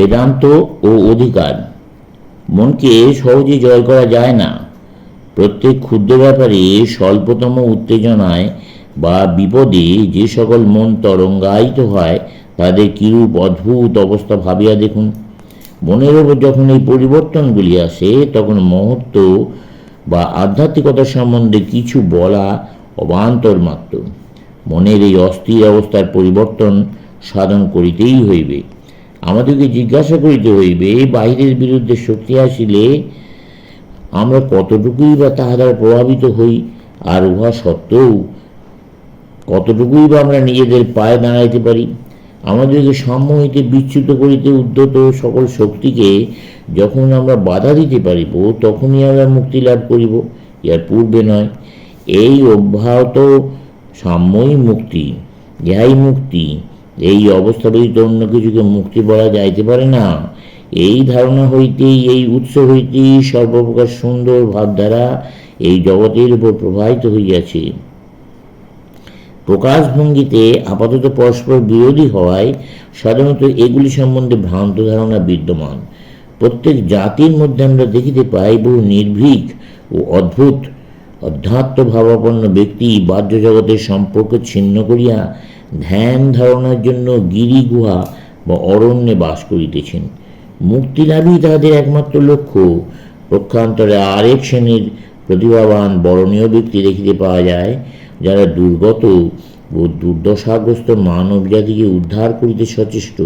বেদান্ত ও অধিকার। মনকে সহজে জয় করা যায় না। প্রত্যেক ক্ষুদ্র ব্যাপারে স্বল্পতম উত্তেজনায় বা বিপদে যে সকল মন তরঙ্গায়িত হয় তাদের কিরূপ অদ্ভুত অবস্থা ভাবিয়া দেখুন। মনের ওপর যখন এই পরিবর্তনগুলি আসে তখন মহত্ব বা আধ্যাত্মিকতা সম্বন্ধে কিছু বলা অবান্তর মাত্র। মনের এই অস্থির অবস্থার পরিবর্তন সাধন করিতেই হইবে। আমাদেরকে জিজ্ঞাসা করিতে হইবে, বাহিরের বিরুদ্ধে শক্তি আসিলে আমরা কতটুকুই বা তাহা দ্বারা প্রভাবিত হই, আর উহা সত্ত্বেও কতটুকুই বা আমরা নিজেদের পায়ে দাঁড়াইতে পারি। আমাদেরকে সাম্য হইতে বিচ্যুত করিতে উদ্যত সকল শক্তিকে যখন আমরা বাধা দিতে পারিব, তখনই আমরা মুক্তি লাভ করিব, ইহার পূর্বে নয়। এই অব্যাহত সাম্যই মুক্তি, ইহাই মুক্তি। এই অবস্থা ব্যতীত অন্য কিছুকে মুক্তি বলা যাইতে পারে না। এই ধারণা হইতেই, এই উৎস হইতেই সর্বপ্রকার সুন্দর ভাবধারা এই জগতের উপর প্রবাহিত হইয়াছে। প্রকাশভঙ্গিতে আপাতত পরস্পর বিরোধী হওয়ায় সাধারণত এগুলি সম্বন্ধে ভ্রান্ত ধারণা বিদ্যমান। প্রত্যেক জাতির মধ্যে আমরা দেখিতে পাই বহু নির্ভীক ও অদ্ভুত অধ্যাত্ম ভাবাপন্ন ব্যক্তি বাহ্য জগতের সম্পর্ক ছিন্ন করিয়া ধ্যান ধারণার জন্য গিরি গুহা বা অরণ্যে বাস করিতেছেন। মুক্তিলাভই তাহাদের একমাত্র লক্ষ্য। পক্ষান্তরে আরেক শ্রেণীর প্রতিভাবান বরণীয় ব্যক্তি দেখিতে পাওয়া যায়, যারা দুর্গত ও দুর্দশাগ্রস্ত মানব জাতিকে উদ্ধার করিতে সচেষ্ট।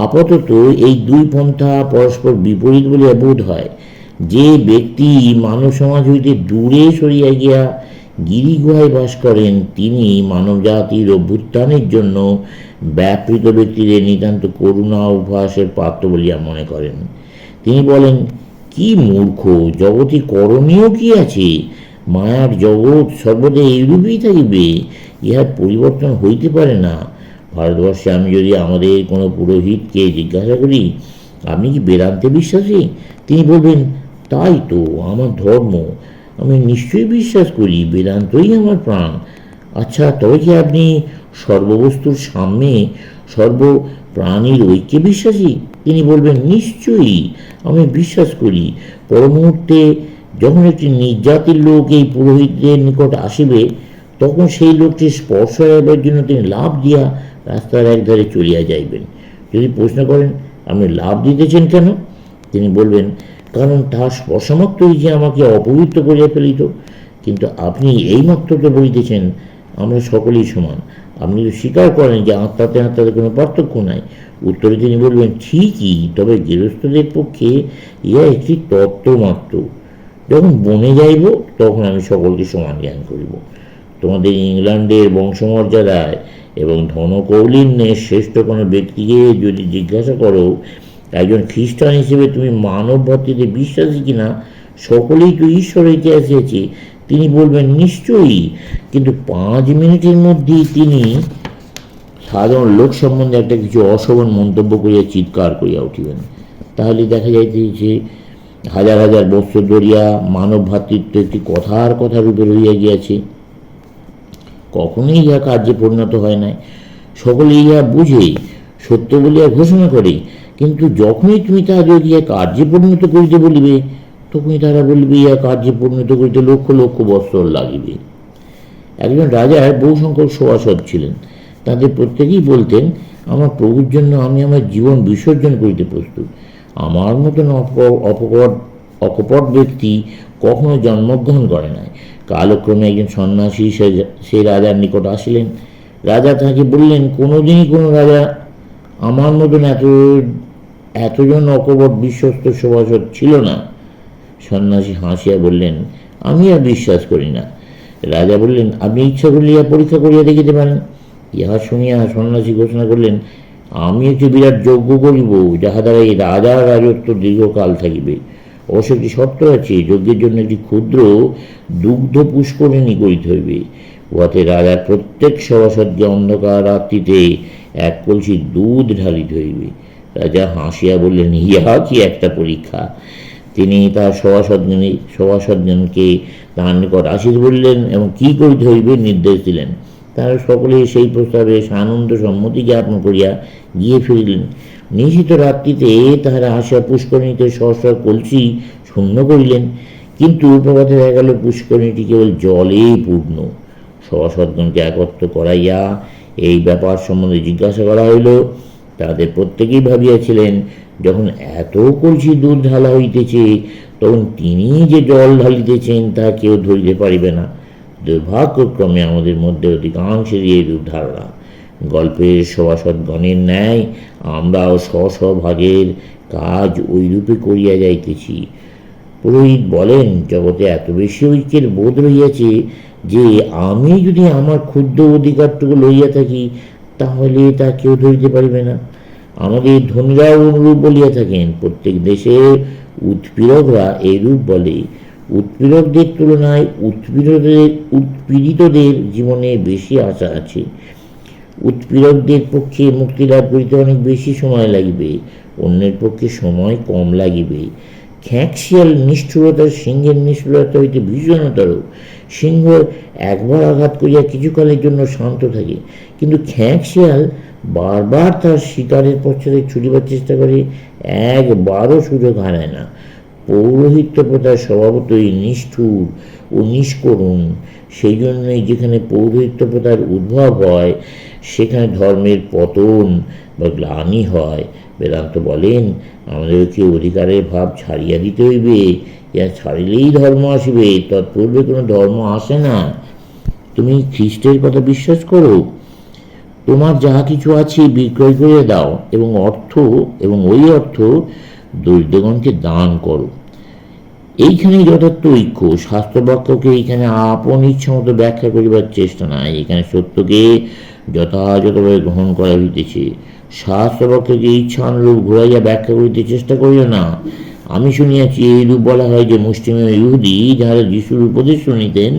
আপাতত এই দুই পন্থা পরস্পর বিপরীত বলিয়া বোধ হয়। যে ব্যক্তি মানব সমাজ হইতে দূরে সরিয়া গিয়া গিরিগুহায় বাস করেন, তিনি মানব জাতির অভ্যুত্থানের জন্য ব্যাপৃত ব্যক্তিদের নিতান্ত করুণা উপহাসের পাত্র বলিয়া মনে করেন। তিনি বলেন, কি মূর্খ, জগতে করণীয় কি আছে? মায়ার জগৎ সর্বদা এইরূপই থাকিবে, ইহার পরিবর্তন হইতে পারে না। ভারতবর্ষে আমি যদি আমাদের কোনো পুরোহিতকে জিজ্ঞাসা করি, আপনি কি বেদান্তে বিশ্বাসী? তিনি বলবেন, তাই তো আমার ধর্ম, আমি নিশ্চয়ই বিশ্বাস করি, বেদান্তই আমার প্রাণ। আচ্ছা, তবে কি আপনি সর্ববস্তুর সামনে সর্বপ্রাণীর ঐক্যে বিশ্বাসী? তিনি বলবেন, নিশ্চয়ই আমি বিশ্বাস করি। পর মুহূর্তে যখন একটি নির্জাতির লোক এই পুরোহিতদের নিকট আসিবে, তখন সেই লোকটি স্পর্শ হইবার জন্য তিনি লাভ দিয়া রাস্তার একধারে চলিয়া যাইবেন। যদি প্রশ্ন করেন, আপনি লাভ দিতেছেন কেন? তিনি বলবেন, কারণ তাহার স্পর্শমাত্রই যে আমাকে অপবিত্র করিয়া ফেলিত। কিন্তু আপনি এই মাত্র তো বলিতেছেন আমরা সকলেই সমান। আপনি তো স্বীকার করেন যে আত্মাতে কোনো পার্থক্য নাই। উত্তরে তিনি বলবেন, ঠিকই, তবে গৃহস্থদের পক্ষে ইহা একটি তত্ত্ব মাত্র। যখন বনে যাইব তখন আমি সকলকে সমান জ্ঞান করিব। তোমাদের ইংল্যান্ডের বংশমর্যাদায় এবং ধনকৌলিন্যের শ্রেষ্ঠ কোনো ব্যক্তিকে যদি জিজ্ঞাসা করো, একজন খ্রিস্টান হিসেবে তুমি মানব ভক্তিতে বিশ্বাসী কিনা, সকলেই তো ঈশ্বর হইতে আসিয়াছে, তিনি বলবেন নিশ্চয়ই। কিন্তু 5 মিনিটের মধ্যেই তিনি সাধারণ লোক সম্বন্ধে একটা কিছু অশোভন মন্তব্য করিয়া চিৎকার করিয়া উঠিবেন। তাহলে দেখা যাইতেছে হাজার হাজার বৎসর ধরিয়া মানব ভ্রাতৃত্ব একটি কথার কথা রূপে রহিয়া গিয়াছে, কখনোই ইহা কার্যে পরিণত হয় নাই। সকলে ইহা বুঝে সত্য বলিয়া ঘোষণা করে, কিন্তু যখনই তুমি তাহাদের ইহা কার্যে পরিণত করিতে বলিবে, তখনই তারা বলিবে ইহা কার্যে পরিণত করিতে লক্ষ লক্ষ বৎসর লাগিবে। একজন রাজার বহু সংখ্যক সভাসদ ছিলেন। তাদের প্রত্যেকেই বলতেন, আমার প্রভুর জন্য আমি আমার জীবন বিসর্জন করিতে প্রস্তুত। আমার মতন অকপট ব্যক্তি কখনো জন্মগ্রহণ করে নাই। কালক্রমে একজন সন্ন্যাসী সেই রাজার নিকট আসিলেন। রাজা তাকে বললেন, কোনোদিনই কোনো রাজা আমার মতন এতজন অকপট বিশ্বস্ত সভাসদ ছিল না। সন্ন্যাসী হাসিয়া বললেন, আমি আর বিশ্বাস করি না। রাজা বললেন, আপনি ইচ্ছা করলে ইহা পরীক্ষা করিয়া দেখিতে পারেন। ইহা শুনিয়া সন্ন্যাসী ঘোষণা করলেন, আমি একটি বিরাট যজ্ঞ করিব, যাহা দ্বারা এই রাজার রাজত্ব দীর্ঘকাল থাকিবে। অবশ্য একটি শর্ত আছে, যজ্ঞের জন্য একটি ক্ষুদ্র দুগ্ধ পুষ্করিণী করিতে হইবে। উহাতে রাজার প্রত্যেক সভাসদকে অন্ধকার রাত্রিতে 1 কলসি দুধ ঢালিতে হইবে। রাজা হাসিয়া বললেন, ইহা কি একটা পরীক্ষা? তিনি তার সভাসদগণকে তাহার নিকট আসিতে বললেন এবং কি করিতে হইবে নির্দেশ দিলেন। তারা সকলে সেই প্রস্তাবে সানন্দ সম্মতি জ্ঞাপন করিয়া গিয়ে ফিরিলেন। নিশিত রাত্রিতে তাহারা আসিয়া পুষ্করিণীতে সহস্র কলসি শূন্য করিলেন, কিন্তু প্রভাতে দেখা গেল পুষ্করিণীটি কেবল জলে পূর্ণ। সভাসদগণকে একত্র করাইয়া এই ব্যাপার সম্বন্ধে জিজ্ঞাসা করা হইল। তাদের প্রত্যেকেই ভাবিয়াছিলেন, যখন এত কলসি দুধ ঢালা হইতেছে, তখন তিনি যে জল ঢালিতেছেন তাহা কেউ ধরিতে পারিবে না। দুর্ভাগ্যক্রমে আমাদের মধ্যে অধিকাংশেরই এইরূপ ধারণা। গল্পের সভাসদগণের ন্যায় আমরাও স্ব-স্ব-ভাগের কাজ ওইরূপে করিয়া যাইতেছি। পুরোহিত বলেন, জগতে এত বেশি ঐক্যের বোধ রহিয়াছে যে আমি যদি আমার ক্ষুদ্র অধিকারটুকু লইয়া থাকি, তাহলে তা কেউ ধরিতে পারিবে না। আমাদের ধনীরাও অনুরূপ বলিয়া থাকেন। প্রত্যেক দেশে উৎপীড়করা এরূপ বলে। উৎপীড়কদের তুলনায় উৎপীড়িতদের জীবনে বেশি আশা আছে। উৎপীড়কদের পক্ষে মুক্তি লাভ করিতে অনেক বেশি সময় লাগিবে, অন্যের পক্ষে সময় কম লাগিবে। খ্যাঁকশিয়াল নিষ্ঠুরতার সিংহের নিষ্ঠুরতা হইতে ভীষণতর। সিংহ একবার আঘাত করিয়া কিছুকালের জন্য শান্ত থাকে, কিন্তু খ্যাঁকশিয়াল বারবার তার শিকারের পশ্চাতে ছুটিবার চেষ্টা করে, একবারও সুযোগ হারায় না। পৌরোহিত্য প্রথা স্বভাবতই নিষ্ঠুর ও নিষ্করুণ। সেই জন্যই যেখানে পৌরোহিত্য প্রথার উদ্ভব হয়, সেখানে ধর্মের পতন বা গ্লানি হয়। বেদান্ত বলেন, আমাদেরকে অধিকারের ভাব ছাড়িয়া দিতে হইবে। ইহা ছাড়িলেই ধর্ম আসিবে, তৎপূর্বে কোনো ধর্ম আসে না। তুমি খ্রিস্টের কথা বিশ্বাস করো, তোমার যাহা কিছু আছে বিক্রয় করে দাও এবং ওই অর্থ দরিদ্রগণকে দান করো। এইখানেই যথার্থ ঐক্য। শাস্ত্রবাক্যকে এইখানে আপন ইচ্ছা মতো ব্যাখ্যা করিবার চেষ্টা নাই, এখানে সত্যকে যথাযথভাবে গ্রহণ করা হইতেছে। শাস্ত্রবাক্যকে ইচ্ছা অনুরূপ ঘুরাইয়া ব্যাখ্যা করিতে চেষ্টা করিও না। আমি শুনিয়াছি এইরূপ বলা হয় যে মুষ্টিমেয় ইহুদি যাহারা যিশুর উপদেশ শুনিতেন,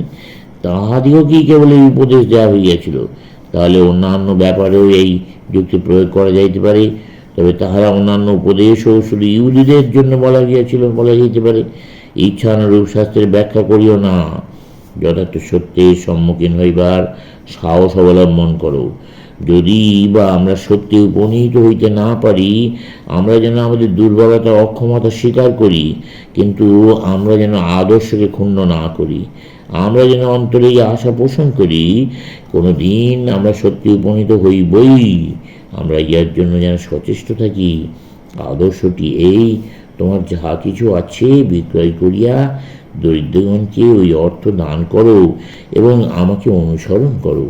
তাহাদিগকেই কেবল এই উপদেশ দেওয়া হইয়াছিল। তাহলে অন্যান্য ব্যাপারেও এই যুক্তি প্রয়োগ করা যাইতে পারে। তবে তাহারা অন্যান্য উপদেশও শুধু ইহুদিদের জন্য বলা যাইতে পারে। ইচ্ছানুরূপ শাস্ত্রের ব্যাখ্যা করিও না, যথার্থ সত্যের সম্মুখীন হইবার সাহস অবলম্বন করো। যদি বা আমরা সত্যে উপনীত হইতে না পারি, আমরা যেন আমাদের দুর্বলতা অক্ষমতা স্বীকার করি, কিন্তু আমরা যেন আদর্শকে ক্ষুণ্ণ না করি। আমরা যেন অন্তরে এই আশা পোষণ করি, কোনো দিন আমরা সত্যি উপনীত হইবই। আমরা ইহার জন্য যেন সচেষ্ট থাকি। আদর্শটি এই, তোমার যাহা কিছু আছে বিক্রয় করিয়া দরিদ্রগণকে ওই অর্থ দান করো এবং আমাকে অনুসরণ করো।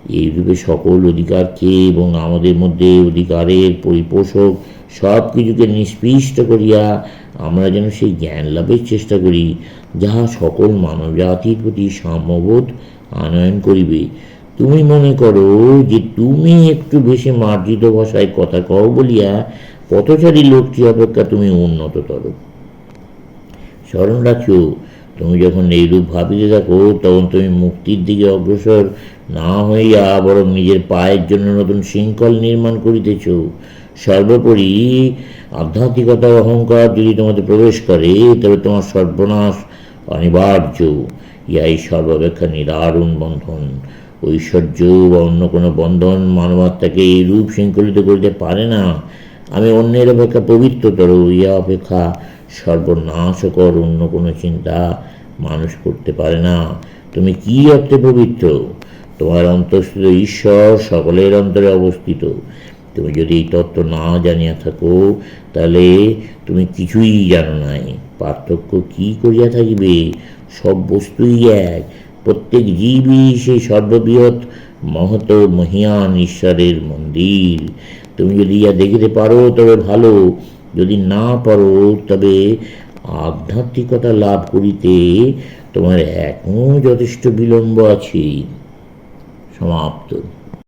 এইরূপে সকল অধিকারকে এবং আমাদের মধ্যে অধিকারের পরিপোষক সব কিছুকে নিষ্পৃষ্ট করিয়া আমরা যেন সেই জ্ঞান লাভের চেষ্টা করি, যাহা সকল মানব জাতির প্রতি সাম্যবোধ আনয়ন করিবে। তুমি মনে করো যে তুমি একটু বেশি মার্জিত ভাষায় কথা কও বলিয়া পথচারী লোকটি অপেক্ষা তুমি উন্নততর। স্মরণ রাখিও, তুমি যখন এইরূপ ভাবিতে থাকো, তখন তুমি মুক্তির দিকে অগ্রসর না হইয়া বরং নিজের পায়ের জন্য নতুন শৃঙ্খল নির্মাণ করিতেছ। সর্বোপরি আধ্যাত্মিকতা অহংকার যদি তোমাদের প্রবেশ করে, তবে তোমার সর্বনাশ অনিবার্য। ইহাই সর্বাপেক্ষা নিদারুণ বন্ধন। ঐশ্বর্য বা অন্য কোনো বন্ধন মানবাত্মাকে এইরূপ শৃঙ্খলিত করিতে পারে না। আমি অন্যের অপেক্ষা পবিত্রতর, ইহা অপেক্ষা সর্বনাশকর অন্য কোনো চিন্তা মানুষ করতে পারে না। তুমি কি অর্থে পবিত্র? তোমার অন্তঃস্থিত ঈশ্বর সকলের অন্তরে অবস্থিত। তুমি যদি এই তত্ত্ব না জানিয়া থাকো, তাহলে তুমি কিছুই জানো নাই। পার্থক্য কি করিয়া থাকিবে? সব বস্তুই এক। প্রত্যেক জীবই সেই সর্ববৃহৎ মহৎ মহিয়ান ঈশ্বরের মন্দির। তুমি যদি ইহা দেখিতে পারো তবে ভালো, যদি না পারো তবে আধ্যাত্মিকতা লাভ করিতে তোমার এখনো যথেষ্ট বিলম্ব আছে। সমাপ্ত।